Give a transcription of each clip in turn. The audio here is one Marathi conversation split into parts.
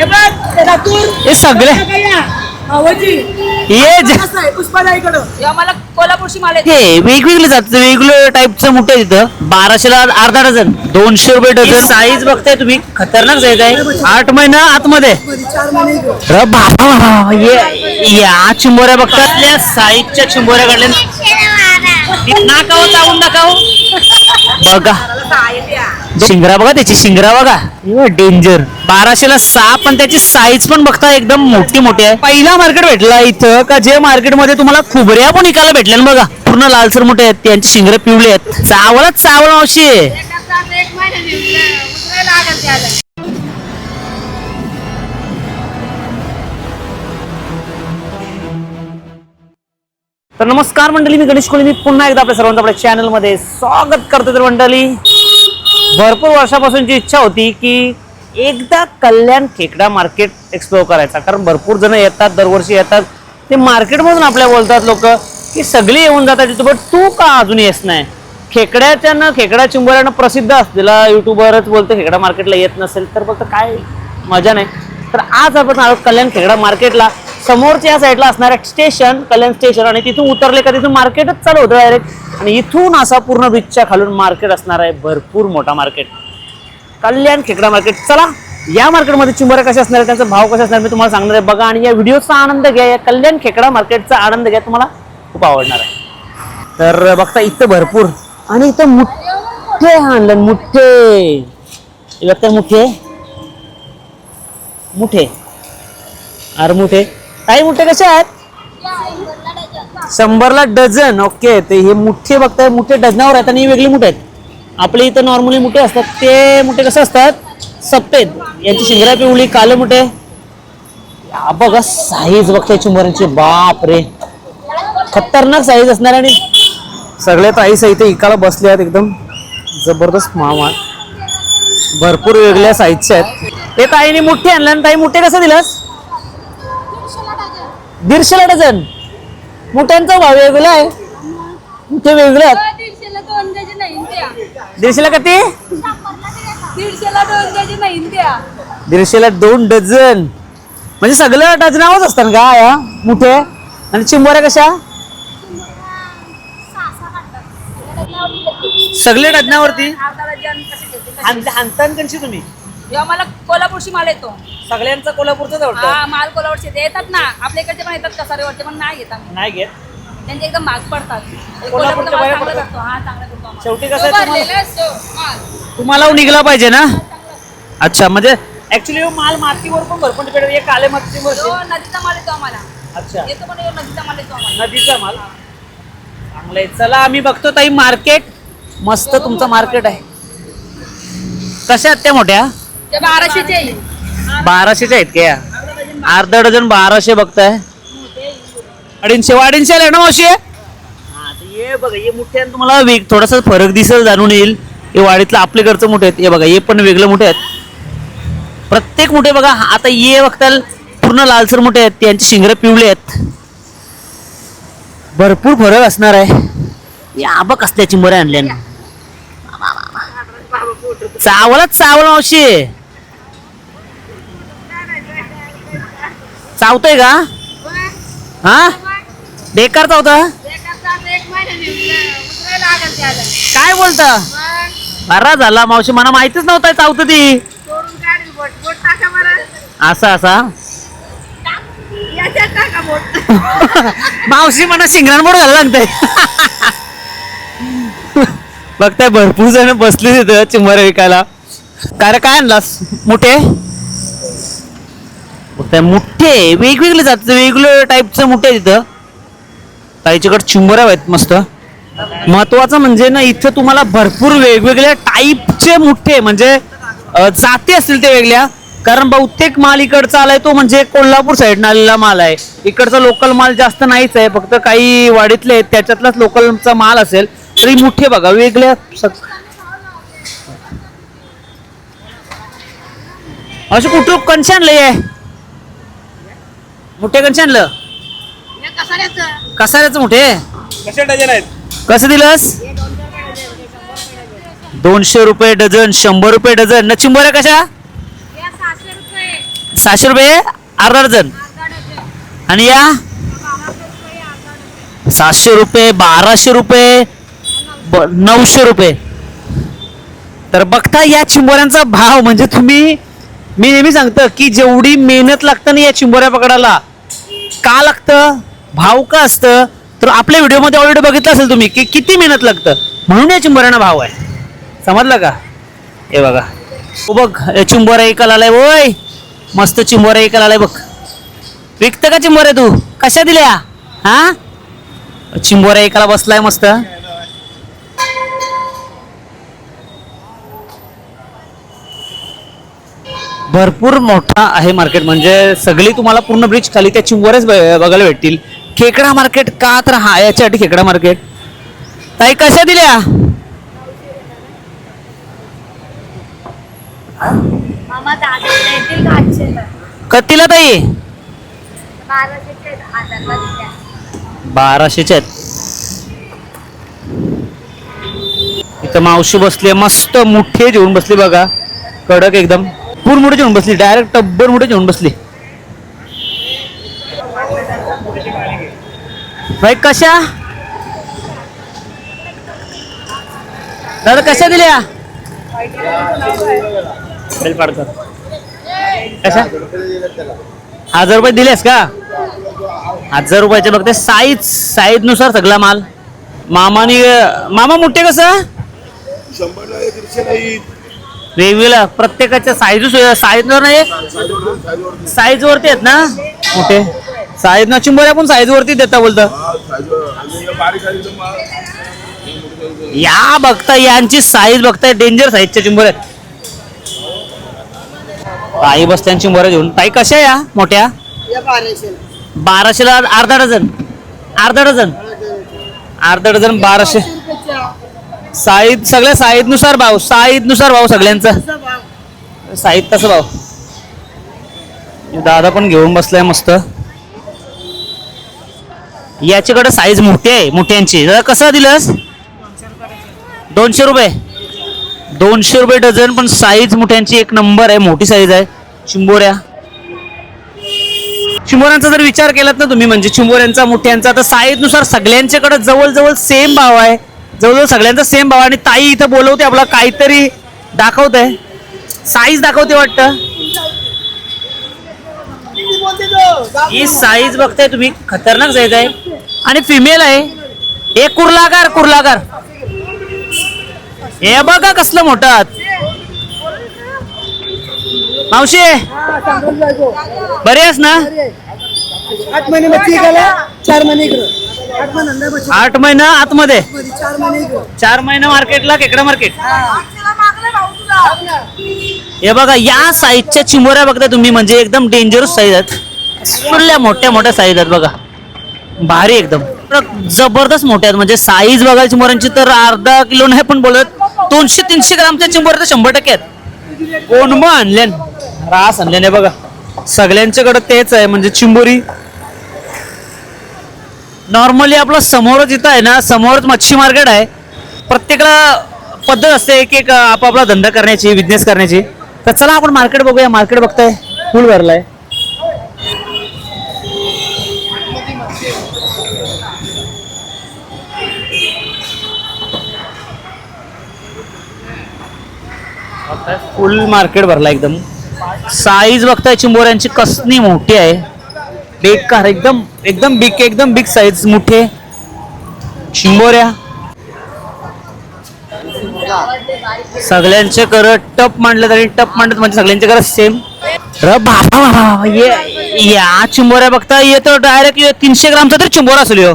हे सगळे मला कोल्हापूरची माल आहे. हे वेगवेगळे जात वेगवेगळ्या टाईपचं मोठं आहे तिथं. 1200ला अर्धा डझन, 200 रुपये डझन. साईज बघताय तुम्ही, खतरनाक साईज आहे. 8 महिना आतमध्ये. अरे बाबा, या चिंबोऱ्या बघतात, या साईजच्या चिंबोऱ्या काढल्या. नाकाव चावून दाखव बघा. शिंगरा बघा, त्याची शिंगरा बघा, डेंजर. 1200ला 6, पण त्याची साईज पण बघता एकदम मोठी मोठी आहे. पहिला मार्केट भेटला इथं का जे मार्केटमध्ये तुम्हाला खुबऱ्या पण विकायला भेटल्या ना बघा. पूर्ण लालसर मोठे आहेत, त्यांची शिंगरे पिवळे आहेत. चावलच चावल मावशी. तर नमस्कार मंडळी, मी गणेश कोळी. मी पुन्हा एकदा आपल्या सर्वांचं आपल्या चॅनलमध्ये स्वागत करतो. तर मंडळी, भरपूर वर्षापासूनची इच्छा होती की एकदा कल्याण खेकडा मार्केट एक्सप्लोर करायचा. कारण भरपूर जण येतात, दरवर्षी येतात. ते मार्केटमधून आपल्याला बोलतात लोक की सगळे येऊन जातात तिथं, बट तू का अजून येत नाही? खेकड्याच्या ना, खेकडा चिंबोऱ्यानं प्रसिद्ध असलेला युट्यूबरच बोलतो खेकडा मार्केटला येत नसेल तर फक्त काय मजा नाही. तर आज आपण आलो कल्याण खेकडा मार्केटला. समोरच्या साईडला असणाऱ्या स्टेशन, कल्याण स्टेशन, आणि तिथून उतरले का तिथून मार्केटच चालू होतं डायरेक्ट. आणि इथून असा पूर्ण बीचच्या खालून मार्केट असणार आहे, भरपूर मोठा मार्केट, कल्याण खेकडा मार्केट. चला, या मार्केटमध्ये चिंबोऱ्या कशा असणार, त्यांचा भाव कसा असणार मी तुम्हाला सांगणार आहे. बघा आणि या व्हिडिओचा आनंद घ्या, या कल्याण खेकडा मार्केटचा आनंद घ्या, तुम्हाला खूप आवडणार आहे. तर बघता इथं भरपूर, आणि इथं मुठ्ठे आणलं, मुठ्ठे बघता, मुठे मुठे अरे मुठे. काही मुठे कसे आहेत? 100ला डझन. ओके, ते हे मुठे बघताय, मुठे डझनावर आहेत आणि वेगळी मुठे आहेत. आपले इथं नॉर्मली मुठे असतात, ते मुठे कसे असतात? सफेद, यांची शिंगरा पिवळी, काले मुठे. बघा साईज बघताय चिंबोऱ्यांची, बाप रे, खतरनाक साईज असणार. आणि सगळे ताई इथे इकाला बसले आहेत, एकदम जबरदस्त माल, भरपूर वेगळ्या साईजचे आहेत. ते ताईने मुठे आणलं. आणि ताई, मुठे कसं दिलास? 150ला डझन. मुठ्यांचा भाव वेगळा आहे, मुठे वेगळे आहेत. 150ला किती? 150ला 2 डझन. म्हणजे सगळं डझनावरच असतात का या मुठे? आणि चिंबोऱ्या कशा? सगळे डझनावरती. हाणतान कशी तुम्ही? मला कोल्हापूरची माल येतो. सगळ्यांचा कोल्हापूरचाच आवडतो. हा, माल कोल्हापूरचे येतात ना, आपल्या इकडचे पण येतात, कसारेवरचे पण नाही येत आम्ही. नाही घेत, त्यांचे एकदम महाग पडतात. कोल्हापूरच्या बाहेर पडतात. हा, चांगला करतो आम्हाला. शेवटी कसं आहे, माल तुम्हाला निघला पाहिजे ना. अच्छा, म्हणजे ऍक्च्युली माल मातीवर पण भरपूर डिपेंड आहे. काले मातीवर नदीचा माल येतो आम्हाला. अच्छा, येतो पण नदीचा माल येतो आम्हाला. नदीचा माल चांगला आहे. चला, आम्ही बघतो ताई मार्केट. मस्त तुमचं मार्केट आहे. कशा आहेत त्या मोठ्या? 1200चे 1200च्या आहेत का? अर्धा डझन 1200 बघताय. 250 आहे ना मावशी? हा, ये बघा, हे मोठे तुम्हाला थोडासा फरक दिसेल, जाणून येईल. हे वाडीतलं आपल्याकडचं मोठे आहेत. हे बघा, हे पण वेगळे मोठे आहेत. प्रत्येक मोठे बघा. आता ये बघताल, पूर्ण लालसर मोठे आहेत, त्यांची शिंगरे पिवळे आहेत. भरपूर फरक असणार आहे. या बघ कसल्या चिंबोऱ्या आणल्या, चावलच चावल मावशी. चावतोय का? हा, बेकार चावता. काय बोलता? बरा झाला मावशी, मला माहितीच नव्हतं चावत ती. असा असा मावशी मला शिंगरांबोड घालायला लागतंय. बघताय भरपूर जण बसले तिथं चिंबोऱ्या विकायला. काय काय आणलास? मुठे बघताय, मुठे वेगवेगळे जात वेगवेगळ्या टाईपचं मुठे तिथं. ताईच्याकडे चिंबोऱ्या आहेत मस्त. महत्वाचं म्हणजे ना, इथं तुम्हाला भरपूर वेगवेगळ्या टाईपचे मुठे, म्हणजे जाती असतील ते वेगळ्या. कारण बहुतेक माल इकडचा आलाय तो म्हणजे कोल्हापूर साईडनं आलेला माल आहे. इकडचा लोकल माल जास्त नाहीच आहे, फक्त काही वाडीतले आहेत त्याच्यातलाच लोकलचा माल असेल. तरी मुठे बघा वेगळ्या. असे कुठं कंच आणलंय? मुठे कंच आणलं? कसाऱ्याचं मुठे कसे डझन आहेत? कसं दिलंस? 200 रुपये डझन, 100 रुपये डझन. न चिंबोऱ्या कशा? 700 रुपये अर्धा डझन. आणि या 700 रुपये, 1200 रुपये, 900 रुपये. तर बघता या चिंबोऱ्यांचा भाव म्हणजे तुम्ही, मी नेहमी सांगतो की जेवढी मेहनत लागतं ना या चिंबोऱ्या पकडायला, का लागतं, भाव का असतं, तर आपल्या व्हिडिओमध्ये ऑलरेडी बघितलं असेल तुम्ही की किती मेहनत लागतं, म्हणून या चिंबोऱ्यांना भाव आहे. समजलं का? हे बघा, हो बघ चिंबोऱ्या ऐकायला आलाय. ओय मस्त चिंबोऱ्या ऐकायला आलाय बघ. विकतं का चिंबोऱ्या तू? कशा दिल्या? हा, चिंबोऱ्या ऐकायला बसलाय मस्त. भरपूर मोठा आहे मार्केट, म्हणजे सगळी तुम्हाला पूर्ण ब्रिज खाली त्या चिंबोऱ्याच बघायला भेटतील. खेकडा मार्केट का, तर हा याच्यासाठी खेकडा मार्केट. ताई कशा दिल्या? मामा दादा येतील घाटचे कतीला ताई? 1200 आहेत. इथं मावशी बसली मस्त, मुठे घेऊन बसली बघा, कडक एकदम, पूर्ण मोठे घेऊन बसली, डायरेक्ट टब्बर मोठे घेऊन बसली. भाई कशा दादा, कशा दिल्या? कशा 1000 रुपये दिलेस का? 1000 रुपयाचे बघते. साईज नुसार सगळा माल. मामा मोठे कसं? 100 वेगवेगळ्या प्रत्येकाच्या साईज नाही, साईज वरती आहेत ना मोठे. साईज ना चिंबोऱ्या पण साईज वरती देता बोलतं. या बघता यांची साईज बघताय, डेंजर साईजच्या चिंबोऱ्या. ताई बसत्या चिंबोऱ्या घेऊन. ताई कशा या मोठ्या? 1200ला अर्धा डझन. अर्धा डझन 1200. साईज सगळ्या साईज नुसार भाव, साईज नुसार भाव सगळ्यांचा. साईज तसं भाव. दादा पण घेऊन बसलाय मस्त. याच्याकडे साईज मोठी आहे, मोठ्यांची. दादा कसं दिलंस? 200 रुपये. 200 रुपये डझन, पण साईज मोठ्यांची एक नंबर आहे, मोठी साईज आहे चिंबोऱ्या. चिंबोऱ्यांचा जर विचार केलात ना तुम्ही, म्हणजे चिंबोऱ्यांचा मोठ्यांचा, तर साईज नुसार सगळ्यांच्याकडे जवळजवळ सेम भाव आहे. जवळजवळ सगळ्यांचा सेम भाव. आणि ताई इथं बोलवते आपला, काहीतरी दाखवते, साईज दाखवते वाटतं. ही साईज बघताय तुम्ही, खतरनाक साईज आहे आणि फिमेल आहे. हे कुर्लाकार. हे बघा कसलं मोठं. मावशी बरी आहेस ना? 8 महिने बच्ची गेला, 4 महिने इकडं. 8 महिना आतमध्ये, 4 महिने इकडं. 4 महिना मार्केटला, खेकडा मार्केट. हे बघा या साईजच्या चिंबोऱ्या बघता तुम्ही, म्हणजे एकदम डेंजरस साईज आहेत. फुल्या मोठ्या साईज आहेत बघा, भारी एकदम जबरदस्त मोठ्या आहेत. म्हणजे साईज बघा चिंबोऱ्यांची, तर अर्धा किलो नाही पण बोलत, 200-300 ग्रामच्या चिंबोऱ्या तर 100% आहेत. कोण मग आणले रास आणल्याने बघा, सगळ्यांच्याकडे तेच आहे. म्हणजे चिंबोरी नॉर्मली आपलं समोरच इथं आहे ना, समोरच मच्छी मार्केट आहे. प्रत्येकाला पद्धत असते एक आपापला धंदा करण्याची, बिझनेस करण्याची. तर चला आपण मार्केट बघूया. मार्केट बघताय फुल भरलाय. फुल मार्केट भरला एकदम. साईज बघताय चिंबोऱ्यांची कसली मोठी आहे, बेकार एकदम बिग साईज मोठे चिंबोऱ्या. सगळ्यांचे कर टप मांडलं तरी टप मांडत, म्हणजे सगळ्यांचे कर सेम. बाबा या चिंबोऱ्या बघता येतो डायरेक्ट 300 ग्रामचा तरी चिंबोरा असेल.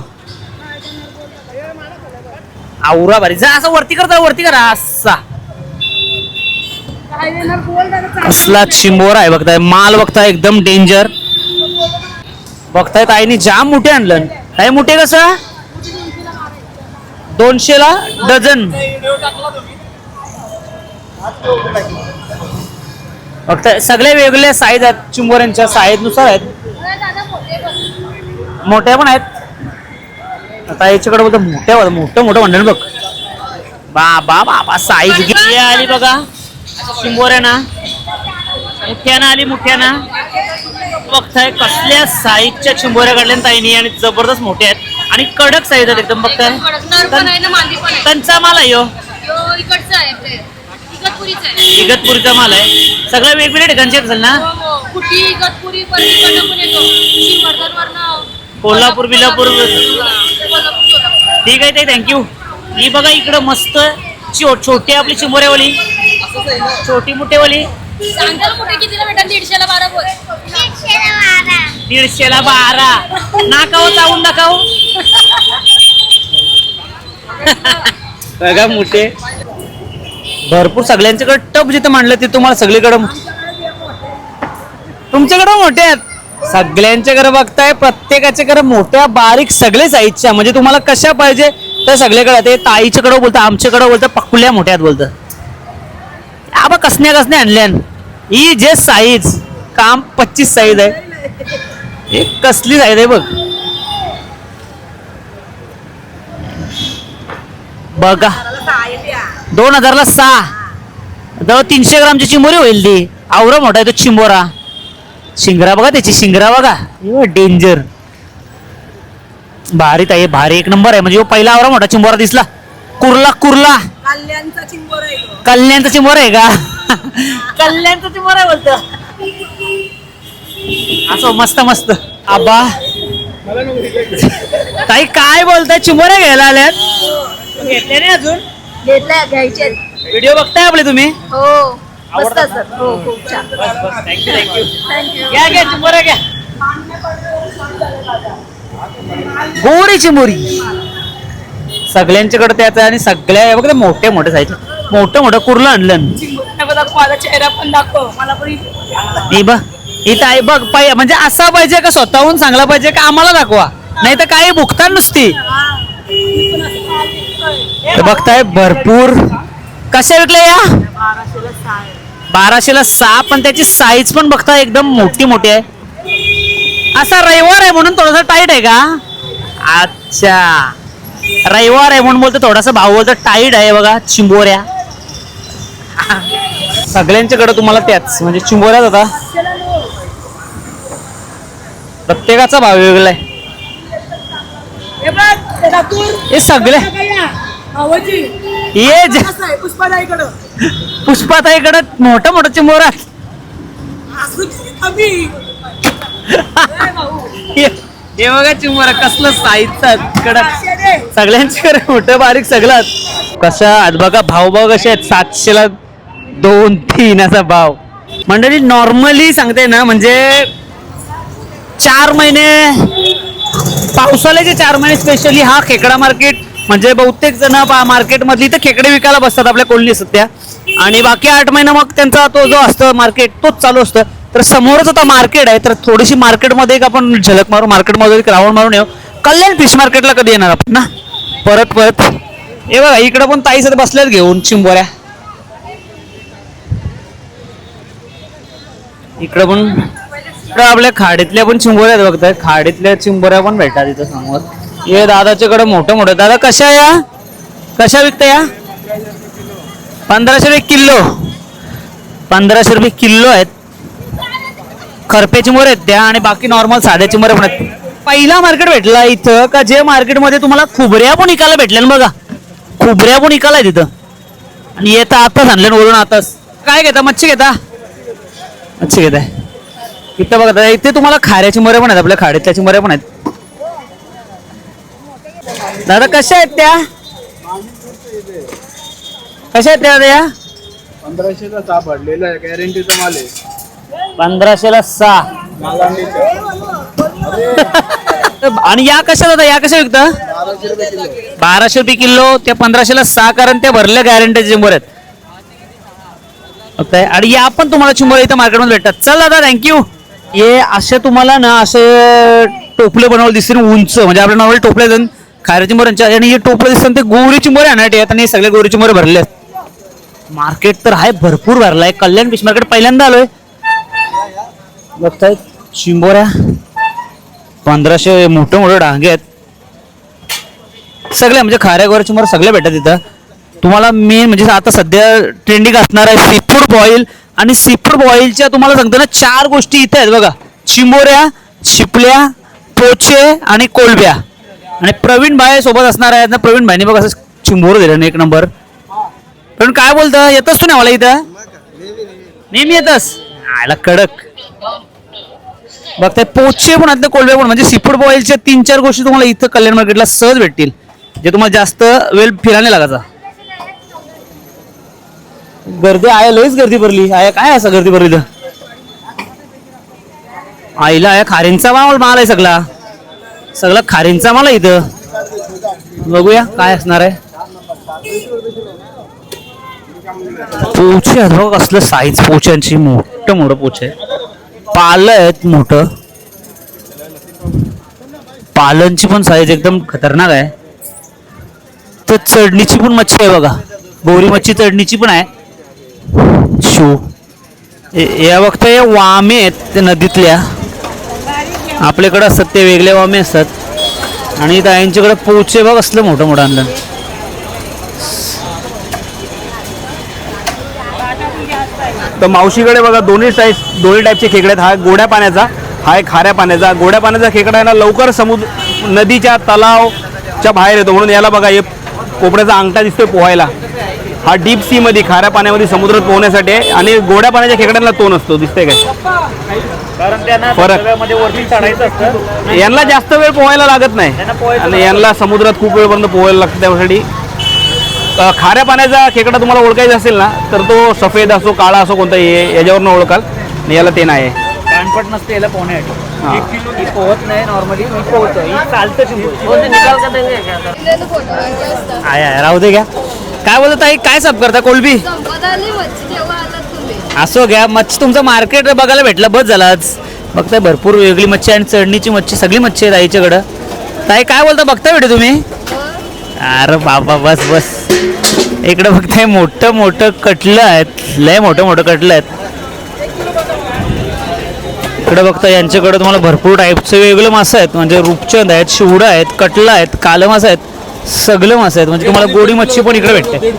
आवरा भारी. जा असं वरती करा असा. कसला चिंबोरा आहे बघताय. माल बघताय एकदम डेंजर. बघताय ताईनी जाम मोठे आणलं. काय मोठे कसं? 200ला डझन. बघताय सगळे वेगवेगळ्या साईज आहेत चिंबोऱ्यांच्या, साईज नुसार आहेत. मोठ्या पण आहेत. आता याच्याकडे बोलतो मोठं म्हणलं बघ. बाबा साईज किती आली बघा चिंबोऱ्याना. मोठ्याना आली. बघताय कसल्या साईजच्या चिंबोऱ्या काढल्या ताईनी आणि जबरदस्त मोठ्या आहेत आणि कडक साईज आहेत एकदम बघताय. नर पण आहे ना मादी पण आहे. त्यांचा माल आहे ह्यो. यो इकडचा आहे आपले. इगतपुरीचा आहे. इगतपुरीचा माल आहे. सगळ्या वेगवेगळ्या ठिकाणचे असेल ना. हो. कुठी इगतपुरी पण इकडनं पण येतो. श्रीवर्धनवरनं कोल्हापूर बिलापूर. कोल्हापूर सोलापूर. ठीक आहे ताई, थँक्यू. ही बघा इकडं मस्त छोटी आपली चिंबोऱ्यावाली, छोटी मोठेवाली. सांगाल कुठे कितीला भेटेल? 150ला 12 बोल. 150ला 12. नाकाव चावून दाखव. बघा मोठे भरपूर सगळ्यांच्याकडे टप जिथं मांडलं ते तुम्हाला सगळीकडे तुमच्याकडे मोठे आहेत. सगळ्यांच्याकडे बघताय प्रत्येकाच्याकडे मोठ्या बारीक सगळे साईजच्या म्हणजे तुम्हाला कशा पाहिजे तर सगळीकडे. ते ताईच्याकडे बोलतं, आमच्याकडे बोलतं पकुल्या मोठ्या आहेत बोलतं. आबा कसण्या आणल्या ही जे साईज काम 25 साईज आहे. एक कसली साईज आहे बघ. बघा 2000ला 6 जवळ 300 ग्रामची चिंबोरी होईल ती. आवरा मोठा आहे तो चिंबोरा. शिंगरा बघा त्याची, शिंगरा बघा डेंजर. भारी ताई, भारी एक नंबर आहे. म्हणजे पहिला आवरा मोठा चिंबोरा दिसला. कुर्ला कल्याणचा चिंबोर आहे तो. कल्याणचा चिंबोरा आहे का? कल्याणचा चिंबोरा आहे बोलतो. असं मस्त मस्त. आबा ताई काय बोलताय? चिंबोऱ्या घ्यायला आल्यात? घेतले नाही अजून? घेतल्या घ्यायचे. व्हिडिओ बघताय आपले तुम्ही? हो मस्त सर. हो खूप छान. Thank you thank you. थँक्यू. घ्या चिंबोऱ्या घ्या. गोरी चिंबोरी सगळ्यांच्याकडे त्याच आणि सगळ्या बघ मोठे मोठे साईज, मोठं कुर्लं आणलं. माझा चेहरा पण दाखव मला पण. इथं आहे बघ. म्हणजे असा पाहिजे का स्वतःहून चांगला पाहिजे का आम्हाला दाखवा, नाही तर काही भुकतात नुसती. बघताय भरपूर. कशा विकल्या या? 1200ला 6. पण त्याची साईज पण बघताय एकदम मोठी मोठी आहे. असा रविवार आहे म्हणून थोडासा टाईट आहे का? अच्छा रविवार आहे म्हणून बोलतो थोडासा भाव बोलतो टाईट आहे. बघा चिंबोऱ्या सगळ्यांच्याकडे तुम्हाला त्याच म्हणजे चिंबोऱ्याच होता. प्रत्येकाचा भाव वेगळा आहे. हे सगळे पुष्पाताईकडे मोठं मोठं चिंबोरा. हे बघा चिंबोरा कसलं साईजचा कडक. सगळ्यांच्याकडे मोठं बारीक सगळं. कशा आहेत बघा भाव कसे आहेत. 700ला 2-3 असा भाव. मंडळी नॉर्मली सांगते ना म्हणजे 4 महिने पावसाळ्याचे 4 महिने स्पेशली हा खेकडा मार्केट म्हणजे बहुतेक जण मार्केटमधली तर खेकडे विकायला बसतात आपल्या कोल्ही सध्या. आणि बाकी 8 महिने मग त्यांचा तो जो असतो मार्केट तोच चालू असतो. तर समोरच आता मार्केट आहे तर थोडीशी मार्केटमध्ये एक आपण झलक मारू, मार्केटमध्ये एक राऊंड मारून येऊ. कल्याण फिश मार्केटला कधी येणार आपण ना परत. हे बघा इकडे पण ताई सध्या बसल्यात घेऊन चिंबोऱ्या. इकडे पण आपल्या खाडीतल्या पण चिंबोऱ्या बघताय. खाडीतल्या चिंबोऱ्या पण भेटतात इथं समोर. हे दादाच्याकडे मोठं मोठं. दादा कशा या? कशा विकता या? 1500 रुपये किलो. 1500 रुपये किलो आहेत. खरपे चिंबोरे आहेत त्या आणि बाकी नॉर्मल साध्या चिंबोरे पण आहेत. पहिला मार्केट भेटला इथं का जे मार्केटमध्ये तुम्हाला खुबऱ्या पण विकायला भेटल्या ना. बघा खुबऱ्या पण विकायला तिथं. आणि येता आताच आणलं वरून आताच. काय घेता? मच्छी घेता? मच्छी घेताय. इथं बघा इथे तुम्हाला खाऱ्या चिंबोऱ्या पण आहेत. आपल्या खाडीतल्या चिंबोऱ्या पण आहेत. दादा कशा आहेत त्या? कशा आहेत त्या दादा? 1500ला 6 भरलेला आहे. गॅरंटीचा माल आहे. 1500ला 6. आणि या कशा दादा? या कशा विकता? 1200 रुपये किलो. 1200 रुपये किलो. त्या 1500ला 6 कारण त्या भरल्या गॅरंटीचे चिंबोरे आहेत. आणि या पण तुम्हाला चिंबोरे इथं मार्केटमध्ये भेटतात. चल दादा थँक्यू. हे असे तुम्हाला ना असे टोपले बनवले दिसतील उंच म्हणजे आपल्या नॉर्मल टोपले खाऱ्या चिंबोऱ्यांच्या. आणि हे टोपले दिसतात ते गोरी चिंबोरे आणत आहेत आणि हे सगळे गोरी चिंबोरे भरले आहेत. मार्केट तर आहे भरपूर भरलाय. कल्याण फिश मार्केट पहिल्यांदा आलोय. बघताय चिंबोऱ्या 1500 मोठे मोठे डांगे आहेत. सगळे म्हणजे खाऱ्या गोऱ्या चिंबोऱ्या सगळे भेटतात तिथं तुम्हाला. मेन म्हणजे आता सध्या ट्रेंडिंग असणार आहे सीफूड बॉईल. आणि सीफूड बॉईलच्या तुम्हाला सांगतो ना 4 गोष्टी इथे आहेत बघा. चिंबोऱ्या, चिपल्या, पोचे आणि कोलब्या. आणि प्रवीण भाई सोबत असणार आहेत ना. प्रवीण भाईने बघ असं चिंबोर दिलं ना एक नंबर. पण काय बोलतं, येतच तू नाही मला इथं नेहमी येतस आयला कडक. बघताय पोचे पण आहेत कोलब्या पण, म्हणजे सीफूड बॉईलच्या 3-4 गोष्टी तुम्हाला इथं कल्याण मार्केटला सहज भेटतील, जे तुम्हाला जास्त वेळ फिरायला लागायचा. गर्दी आहे, लईच गर्दी भरली आहे. काय असं गर्दी भरली तर आईला आहे. खारींचा माल आहे सगळा सगळा खारींचा माल आहे इथं. बघूया काय असणार आहे. पोचे आहेत बघ, कसलं साईज पोच्यांची, मोठं मोठं पोचे आहे. पालं आहेत मोठं, पालनची पण साईज एकदम खतरनाक आहे. तर चढणीची पण मच्छी आहे बघा, गोरी मच्छी चढणीची पण आहे. शो या बघता या वामे आहेत ते नदीतल्या, आपल्याकडे असतात ते वेगळे वामे असतात. आणि यांच्याकडे पोचे बघ असलं मोठं मोठं आणलं. तर मावशीकडे बघा दोन्ही टाईपचे खेकडे आहेत. हा गोड्या पाण्याचा, हा एक खाऱ्या पाण्याचा. गोड्या पाण्याचा खेकडा आहे ना लवकर नदीच्या तलावच्या बाहेर येतो, म्हणून याला बघा हे कोपऱ्याचा अंगठा दिसतोय पोहायला. हा डीप सी मध्ये खाऱ्या पाण्यामध्ये समुद्रात पोहण्यासाठी आहे. आणि गोड्या पाण्याच्या खेकड्यांना तो नसतो, दिसतंय काय फरक. वरती चढायचं असतं, यांना जास्त वेळ पोहायला लागत नाही आणि यांना समुद्रात खूप वेळपर्यंत पोहायला लागतं. त्यासाठी खाऱ्या पाण्याचा खेकडा तुम्हाला ओळखायचा असेल ना तर तो सफेद असो काळा असो कोणता याच्यावरनं ओळखाल. आणि याला ते नाही आहे, कानपट नसते याला पोहण्यासाठी. पोहत नाही नॉर्मली, मी पोहतो राहू दे. घ्या काय बोलत आहे, काय सब करता कोलबी असो. घ्या मच्छी तुमचं मार्केट बघायला भेटलं बस झालं आज. बघताय भरपूर वेगळी मच्छी आणि चढणीची मच्छी सगळी मच्छी आहे ताईच्याकडं. ताई काय बोलता, बघता भेटे तुम्ही. अरे बाबा बस बस. इकडं बघताय मोठं मोठं कटलं आहेत, लय मोठं मोठं कटलं आहेत. इकडे बघता यांच्याकडे तुम्हाला भरपूर टाईपचे वेगळे मासे आहेत, म्हणजे रूपचंद आहेत, शिवडा आहेत, कटला आहेत, कालं मासे आहेत, सगळं मासे आहेत. म्हणजे तुम्हाला गोडी मच्छी पण इकडे भेटते.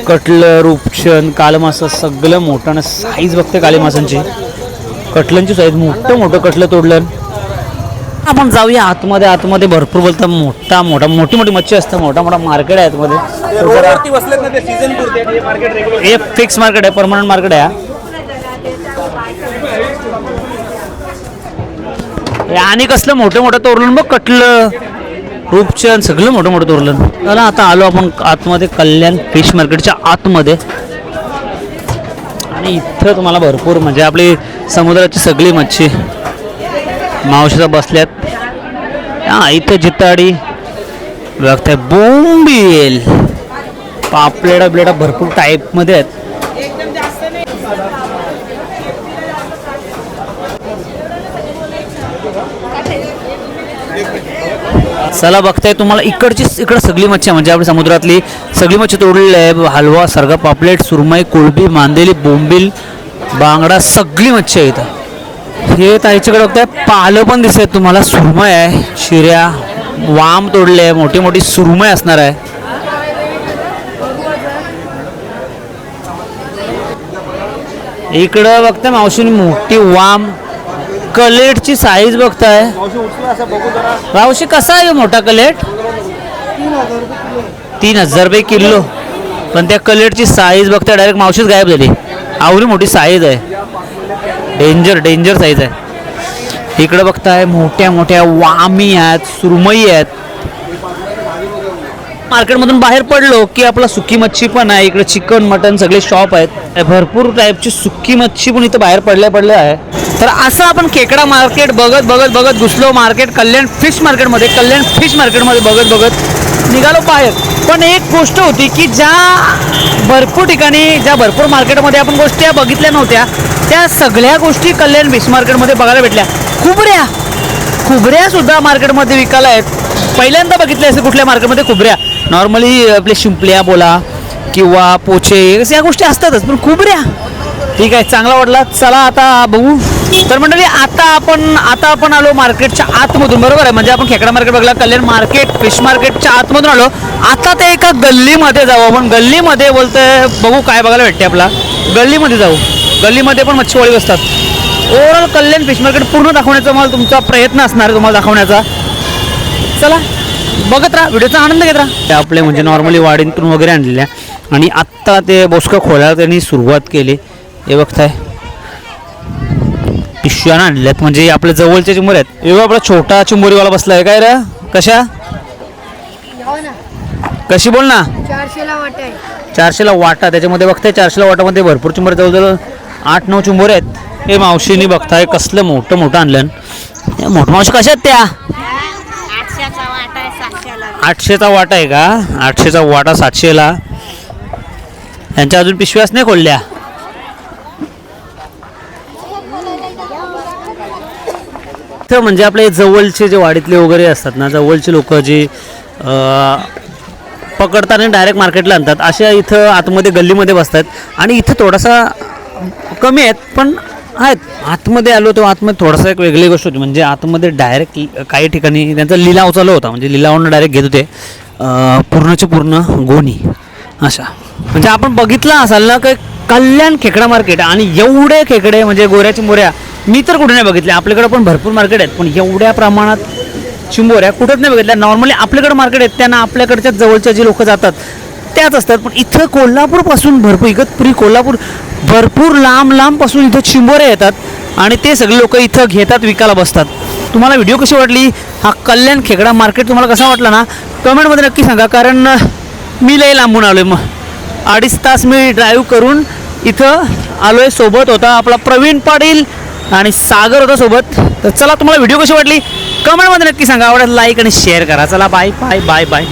कटलं, रूपचंद, कालं मासं सगळं मोठं. आणि साईज बघते काली मासांची, कटलांची साईज मोठं मोठं कटलं तोडलं. आपण जाऊया आतमध्ये. आतमध्ये भरपूर बोलता मोठी मोठी मच्छी असतं, मोठा मोठा मार्केट आहे आतमध्ये. हे फिक्स मार्केट आहे, परमनंट मार्केट आहे. आणि कसलं मोठं मोठं तोरलं बघ, कटलं, रूपचंद सगळं मोठं मोठं तोरलं. चला आता आलो आपण आतमध्ये, कल्याण फिश मार्केटच्या आतमध्ये. आणि इथं तुम्हाला भरपूर म्हणजे आपली समुद्राची सगळी मच्छी मावशीला बसल्यात. हा इथं जिताडी बघताय, बोंबील, पापलेडा बिलेडा भरपूर टाईपमध्ये आहेत. चला बघताय तुम्हाला इकडं सगळी मच्छी आहे, म्हणजे आपली समुद्रातली सगळी मच्छी तोडलेली आहे. हलवा, सरगा, पापलेट, सुरमई, कोळंबी, मांदेली, बोंबील, बांगडा सगळी मच्छी आहे इथं. हे ताईच्याकडे बघताय पालं पण दिसत तुम्हाला, सुरमई आहे, शिऱ्या, वाम तोडले आहे, मोठी मोठी सुरमई असणार आहे. इकडं बघताय मावशीने मोठी वाम, कलेटची साईज बघताय. मावशी कसा आहे मोठा कलेट? 3000 रुपये किलो. पण त्या कलेटची साईज बघताय डायरेक्ट मावशीच गायब झाली. आवडी मोठी साईज आहे, डेंजर साईज आहे. इकडे बघताय मोठ्या मोठ्या वामी आहेत, सुरमई आहेत. मार्केटमधून बाहेर पडलो की आपला सुकी मच्छी पण आहे. इकडे चिकन मटन सगळे शॉप आहेत, भरपूर टाईपची सुकी मच्छी पण इथं बाहेर पडल्या आहे. तर असं आपण खेकडा मार्केट बघत घुसलो मार्केट कल्याण फिश मार्केटमध्ये. कल्याण फिश मार्केटमध्ये बघत निघालो बाहेर. पण एक गोष्ट होती की ज्या भरपूर ठिकाणी, ज्या भरपूर मार्केटमध्ये आपण गोष्टी बघितल्या नव्हत्या, त्या सगळ्या गोष्टी कल्याण फिश मार्केटमध्ये बघायला भेटल्या. खुबऱ्या सुद्धा मार्केटमध्ये विकायला आहेत. पहिल्यांदा बघितले असे कुठल्या मार्केटमध्ये खुबऱ्या. नॉर्मली आपले शिंपल्या बोला किंवा पोचे या गोष्टी असतातच, पण खुबऱ्या ठीक आहे, चांगला वाटला. चला आता बघू. तर मंडळी आता आपण आलो मार्केटच्या आतमधून, बरोबर आहे. म्हणजे आपण खेकडा मार्केट बघला, कल्याण मार्केट फिश मार्केटच्या आतमधून आलो. आता ते एका गल्लीमध्ये जाऊ आपण. गल्लीमध्ये बोलतोय, बघू काय बघायला भेटते आपला. गल्लीमध्ये जाऊ. गल्लीमध्ये पण मच्छीवाळी बसतात. ओव्हरऑल कल्याण फिश मार्केट पूर्ण दाखवण्याचा मला तुमचा प्रयत्न असणार आहे तुम्हाला दाखवण्याचा. चला बघत राहा, व्हिडिओचा आनंद घेत राहा. ते आपले म्हणजे नॉर्मली वाडीतून वगैरे आणलेल्या आणि आत्ता ते बोसकं खोलायला त्यांनी सुरुवात केली. हे बघताय पिशव्या आणल्यात, म्हणजे आपल्या जवळच्या चिंबोरी आहेत. एवढा आपला छोटा चिंबोरीवाला बसला आहे काय रे, कशा कशी बोल ना. 400ला वाटा आहे. 400ला वाटा, त्याच्यामध्ये बघताय 400ला वाटामध्ये भरपूर चिंबोरे, जवळजवळ 8-9 चिंबोरे आहेत. हे मावशीनी बघताय कसलं मोठं मोठं आणलं. मोठं मावशी कशा आहेत त्या? 800चा वाटा आहे का? 800चा वाटा 700ला. त्यांच्या अजून पिशव्याच नाही खोलल्या. म्हणजे आपले जवळचे जे वाडीतले वगैरे असतात ना, जवळचे लोक जे पकडतात आणि डायरेक्ट मार्केटला आणतात, अशा इथं आतमध्ये गल्लीमध्ये बसतात. आणि इथं थोडासा कमी आहेत पण आहेत. आतमध्ये आलो तो आतमध्ये थोडासा एक वेगळी गोष्ट होती, म्हणजे आतमध्ये डायरेक्ट काही ठिकाणी त्यांचा लिलाव चालू होता, म्हणजे लिलावानं डायरेक्ट घेत होते पूर्णचे पूर्ण गोणी अशा. म्हणजे आपण बघितलं असाल ना काही कल्याण खेकडा मार्केट, आणि एवढे खेकडे म्हणजे गोऱ्या चिंबोऱ्या मी तर कुठे नाही बघितले. आपल्याकडे पण भरपूर मार्केट आहेत पण एवढ्या प्रमाणात चिंबोऱ्या कुठंच नाही बघितल्या. नॉर्मली आपल्याकडे मार्केट आहेत त्यांना आपल्याकडच्या जवळच्या जे लोक जातात त्याच असतात, पण इथं कोल्हापूरपासून भरपूर, इगतपुरी कोल्हापूर भरपूर लांब लांबपासून इथं चिंबोऱ्या येतात आणि ते सगळे लोक इथं घेतात, विकायला बसतात. तुम्हाला व्हिडिओ कशी वाटली, हा कल्याण खेकडा मार्केट तुम्हाला कसा वाटला ना कमेंटमध्ये नक्की सांगा. कारण मी लई लांबून आलो आहे, मग 2.5 तास मी ड्राईव्ह करून इथं आलो आहे. सोबत होता आपला प्रवीण पाटील आणि सागर होता सोबत. तर चला तुम्हाला व्हिडिओ कशी वाटली कमेंटमध्ये नक्की सांगा. आवडत लाईक आणि शेअर करा. चला बाय बाय बाय बाय.